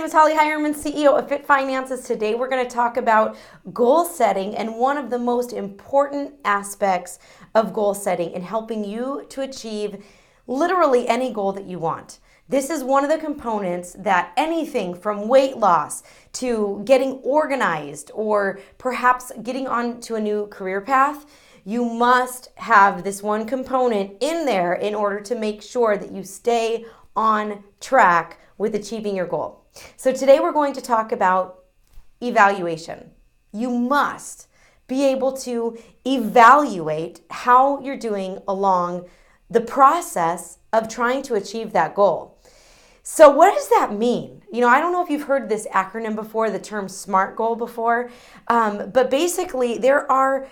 is Holly Hireman, CEO of Fit Finances. Today we're going to talk about goal setting and one of the most important aspects of goal setting in helping you to achieve literally any goal that you want. This is one of the components that anything from weight loss to getting organized or perhaps getting onto a new career path, you must have this one component in there in order to make sure that you stay on track with achieving your goal. So today we're going to talk about evaluation. You must be able to evaluate how you're doing along the process of trying to achieve that goal. So what does that mean? I don't know if you've heard this acronym before, the term SMART goal before, but basically there are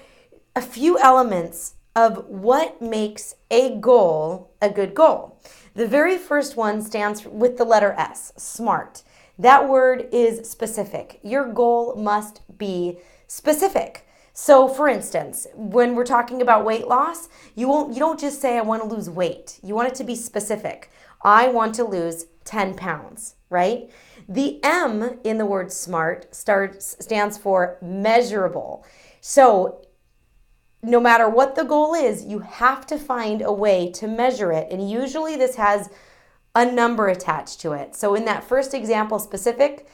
a few elements of what makes a goal a good goal. The very first one stands with the letter S, SMART. That word is specific. Your goal must be specific. So for instance, when we're talking about weight loss, you don't just say, I want to lose weight. You want it to be specific. I want to lose 10 pounds, right? The M in the word SMART stands for measurable. So no matter what the goal is, you have to find a way to measure it. And usually this has a number attached to it. So in that first example, specific,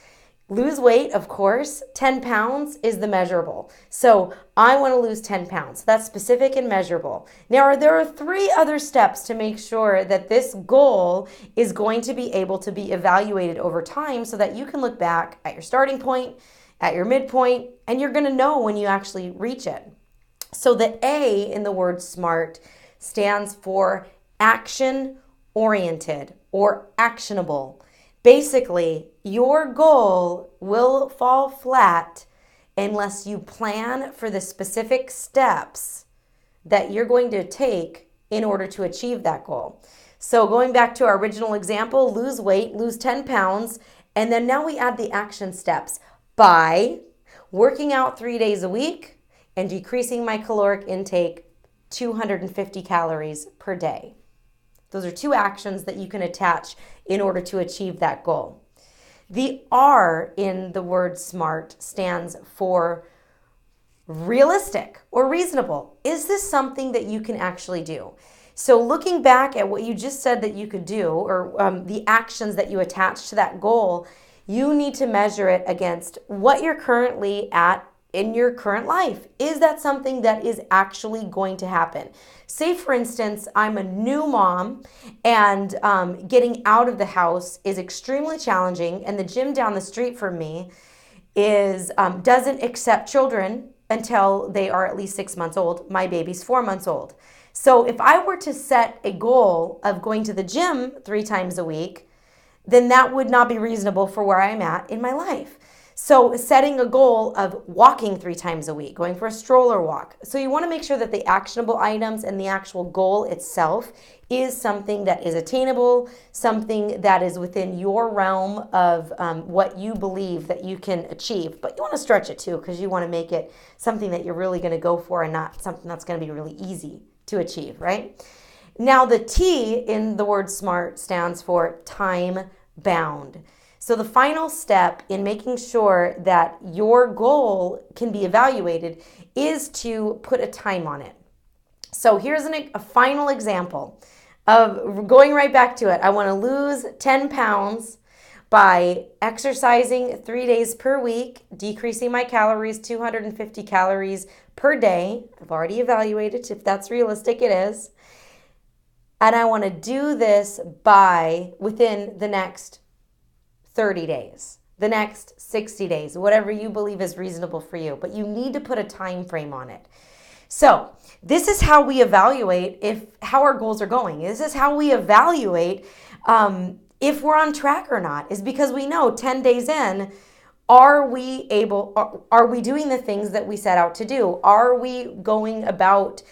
lose weight, of course, 10 pounds is the measurable. So I want to lose 10 pounds. That's specific and measurable. Now, there are 3 other steps to make sure that this goal is going to be able to be evaluated over time so that you can look back at your starting point, at your midpoint, and you're going to know when you actually reach it. So the A in the word SMART stands for action-oriented or actionable. Basically, your goal will fall flat unless you plan for the specific steps that you're going to take in order to achieve that goal. So going back to our original example, lose weight, lose 10 pounds, and then now we add the action steps by working out 3 days a week, and decreasing my caloric intake 250 calories per day. Those are 2 actions that you can attach in order to achieve that goal. The R in the word SMART stands for realistic or reasonable. Is this something that you can actually do? So looking back at what you just said that you could do, or the actions that you attach to that goal, you need to measure it against what you're currently at in your current life. Is that something that is actually going to happen? Say, for instance, I'm a new mom and getting out of the house is extremely challenging, and the gym down the street from me doesn't accept children until they are at least 6 months old. My baby's 4 months old. So if I were to set a goal of going to the gym 3 times a week, then that would not be reasonable for where I'm at in my life. So setting a goal of walking 3 times a week, going for a stroller walk. So you want to make sure that the actionable items and the actual goal itself is something that is attainable, something that is within your realm of what you believe that you can achieve. But you want to stretch it too, because you want to make it something that you're really going to go for and not something that's going to be really easy to achieve, right? Now the T in the word SMART stands for time bound. So the final step in making sure that your goal can be evaluated is to put a time on it. So here's a final example of going right back to it. I want to lose 10 pounds by exercising 3 days per week, decreasing my calories, 250 calories per day. I've already evaluated if that's realistic, it is. And I want to do this within the next 30 days, the next 60 days, whatever you believe is reasonable for you, but you need to put a time frame on it. So this is how we evaluate how our goals are going. This is how we evaluate if we're on track or not, is because we know 10 days in, are we doing the things that we set out to do? Are we going about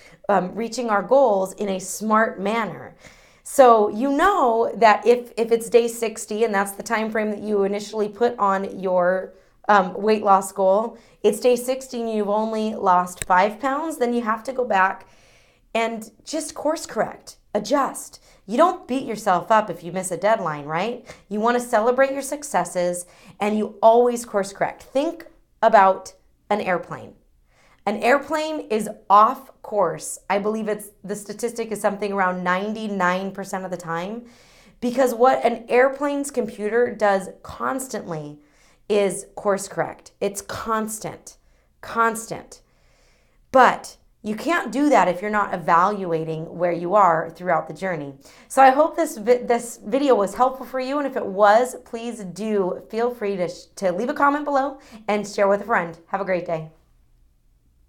reaching our goals in a smart manner? So you know that if it's day 60 and that's the time frame that you initially put on your weight loss goal, it's day 60 and you've only lost 5 pounds, then you have to go back and just course correct. adjust. You don't beat yourself up if you miss a deadline, right? You want to celebrate your successes and you always course correct. Think about an airplane. An airplane is off course. I believe the statistic is something around 99% of the time, because what an airplane's computer does constantly is course correct. It's constant. But you can't do that if you're not evaluating where you are throughout the journey. So I hope this video was helpful for you. And if it was, please do feel free to leave a comment below and share with a friend. Have a great day.